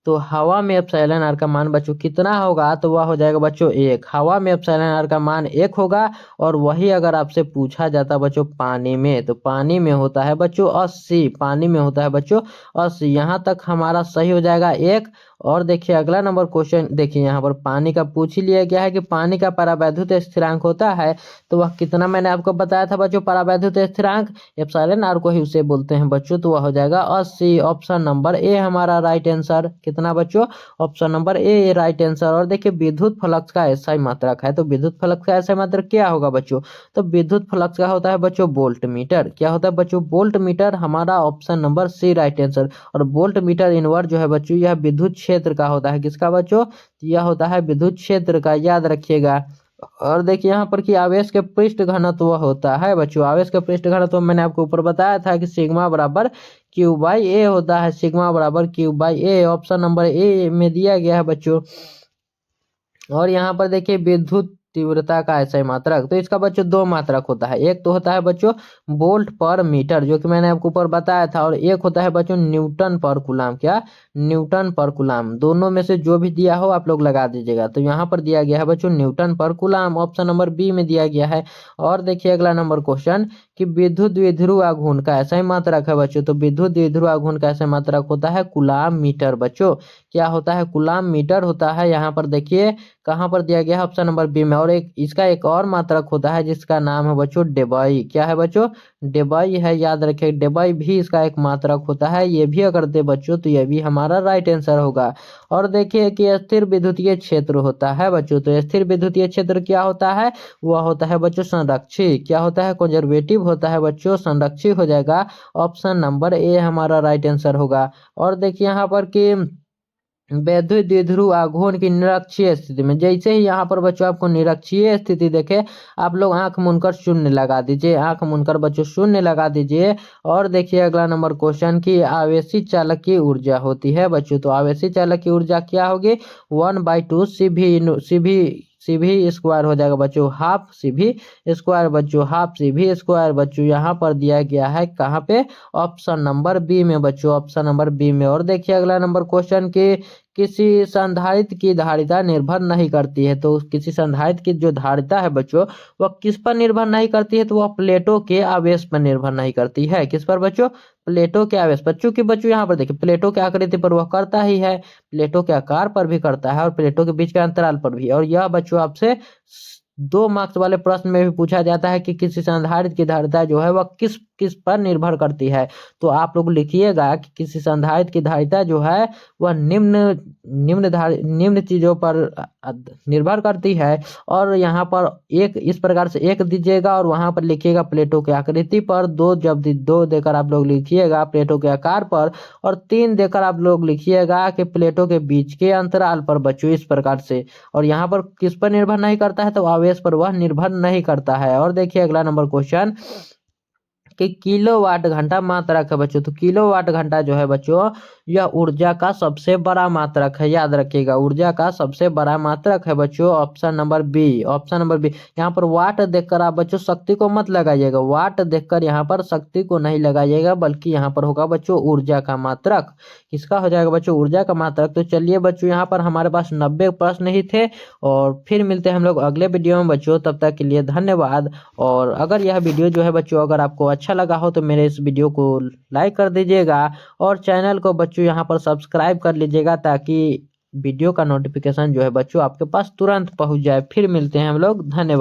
Speaker 1: तो हवा में एप्सिलॉन आर का मान बच्चों कितना होगा, तो वह हो जाएगा बच्चों 1। हवा में एप्सिलॉन आर का मान 1 होगा। और वही अगर आपसे पूछा जाता बच्चों पानी में, तो पानी में होता है बच्चों 80, पानी में होता है बच्चों 80। यहाँ तक हमारा सही हो जाएगा 1। और देखिए अगला नंबर क्वेश्चन, देखिए यहाँ पर पानी का पूछ ही लिया गया है कि पानी का परावैद्युत स्थिरांक होता है, तो वह कितना मैंने आपको बताया था बच्चों, परावैद्युत स्थिरांक एप्सिलॉन आर को ही उसे बोलते हैं बच्चों, तो वह हो जाएगा 80, ऑप्शन नंबर ए हमारा राइट आंसर। कितना बच्चों, option number A right answer. और देखिए विद्युत फ्लक्स का एसआई मात्रक है, तो विद्युत फ्लक्स का एसआई मात्रक क्या होगा बच्चों, तो विद्युत फ्लक्स का होता है बच्चों वोल्ट मीटर। क्या होता है बच्चों, वोल्ट मीटर, हमारा option number C right answer. और वोल्ट मीटर इनवर्ट जो है बच्चों यह विद्युत क्षेत्र का होता है, किसका बच्चों, यह होता है विद्युत क्षेत्र का, याद रखिएगा। और देखिए यहाँ पर कि आवेश के पृष्ठ घनत्व होता है बच्चों, आवेश के पृष्ठ घनत्व मैंने आपको ऊपर बताया था कि सिग्मा बराबर Q/A होता है, सिग्मा बराबर Q/A, ऑप्शन नंबर ए में दिया गया है बच्चों। और यहाँ पर देखिए विद्युत तीव्रता का ऐसा मात्रक, तो इसका बच्चों 2 मात्रक होता है। एक तो होता है बच्चों वोल्ट पर मीटर, जो कि मैंने आपको ऊपर बताया था, और एक होता है बच्चों न्यूटन पर कूलाम। क्या, न्यूटन पर कूलाम। दोनों में से जो भी दिया हो आप लोग लगा दीजिएगा। तो यहाँ पर दिया गया है बच्चों न्यूटन पर कूलाम, ऑप्शन नंबर बी में दिया गया है। और देखिए अगला नंबर क्वेश्चन कि विद्युत द्विध्रुव आघूर्ण का ऐसा ही मात्रक है बच्चों, तो विद्युत द्विध्रुव आघूर्ण का ऐसा मात्रक होता है कूलाम मीटर बच्चों। क्या होता है, कूलाम मीटर होता है। यहाँ पर देखिए कहाँ पर दिया गया है, ऑप्शन नंबर बी में। और इसका एक और मात्रक होता है जिसका नाम है बच्चों डेबाई। क्या है बच्चों, डेबाई है, याद रखिए डेबाई भी इसका एक मात्रक होता है। ये भी अगर दे बच्चों तो ये भी हमारा राइट आंसर होगा। और देखिए कि स्थिर विद्युतीय क्षेत्र होता है बच्चों, तो स्थिर विद्युतीय क्षेत्र क्या होता है, वह होता है बच्चों संरक्षी। क्या होता है, कंजर्वेटिव होता है बच्चों, संरक्षी हो जाएगा, ऑप्शन नंबर ए हमारा राइट आंसर होगा। और देखिए यहाँ पर कि वैद्युत द्विध्रुव आघूर्ण की निरक्षीय स्थिति में, जैसे ही यहाँ पर बच्चों आपको निरक्षीय स्थिति देखे, आप लोग आंख मूंदकर शून्य लगा दीजिए, आंख मूंदकर बच्चों शून्य लगा दीजिए। और देखिए अगला नंबर क्वेश्चन की आवेशी चालक की ऊर्जा होती है बच्चों, तो आवेशी चालक की ऊर्जा क्या होगी, 1/2 CV स्क्वायर हो जाएगा बच्चों, हाफ CV स्क्वायर बच्चों, हाफ CV स्क्वायर बच्चों। यहाँ पर दिया गया है कहाँ पे, ऑप्शन नंबर बी में बच्चों, ऑप्शन नंबर बी में। और देखिए अगला नंबर क्वेश्चन की किसी संधारित्र की धारिता निर्भर नहीं करती है, तो किसी संधारित्र की जो धारिता है बच्चों वह किस पर निर्भर नहीं करती है, तो वह प्लेटों के आवेश पर निर्भर नहीं करती है। किस पर बच्चों, प्लेटों के आवेश पर। चूंकि बच्चों यहाँ पर देखिए प्लेटों के आकृति पर वह करता ही है, प्लेटों के आकार पर भी करता है, और प्लेटों के बीच के अंतराल पर भी। और यह बच्चों आपसे 2 मार्क्स वाले प्रश्न में भी पूछा जाता है कि किसी संधारित्र की धारिता जो है वह किस किस पर निर्भर करती है। तो आप लोग लिखिएगा कि किसी संधारित्र की धारिता जो है वह निम्न चीजों पर निर्भर करती है। और यहाँ पर एक इस प्रकार से 1 दीजिएगा, और वहां पर लिखिएगा प्लेटों की आकृति पर, 2 2 देकर आप लोग लिखिएगा प्लेटों के आकार पर, और 3 देकर आप लोग लिखिएगा कि प्लेटों के बीच के अंतराल पर बच्चों, इस प्रकार से। और यहाँ पर किस पर निर्भर नहीं करता है, तो आवेश पर वह निर्भर नहीं करता है। और देखिए अगला नंबर क्वेश्चन कि किलोवाट घंटा मात्रक है बच्चों, तो किलोवाट घंटा जो है बच्चों यह ऊर्जा का सबसे बड़ा मात्रक है, याद रखिएगा, ऊर्जा का सबसे बड़ा मात्रक है बच्चों, option number B, option number B. यहाँ पर वाट देखकर आप बच्चों शक्ति को मत लगाइएगा, वाट देखकर यहाँ पर शक्ति को नहीं लगाइएगा, बल्कि यहाँ पर होगा बच्चों ऊर्जा का मात्रक। किसका हो जाएगा बच्चों, ऊर्जा का मात्रक। तो चलिए बच्चों यहाँ पर हमारे पास 90 प्रश्न ही थे, और फिर मिलते हैं हम लोग अगले वीडियो में बच्चों, तब तक के लिए धन्यवाद। और अगर यह वीडियो जो है बच्चों अगर आपको अच्छा अच्छा लगा हो तो मेरे इस वीडियो को लाइक कर दीजिएगा और चैनल को बच्चों यहाँ पर सब्सक्राइब कर लीजिएगा, ताकि वीडियो का नोटिफिकेशन जो है बच्चों आपके पास तुरंत पहुँच जाए। फिर मिलते हैं हम लोग, धन्यवाद।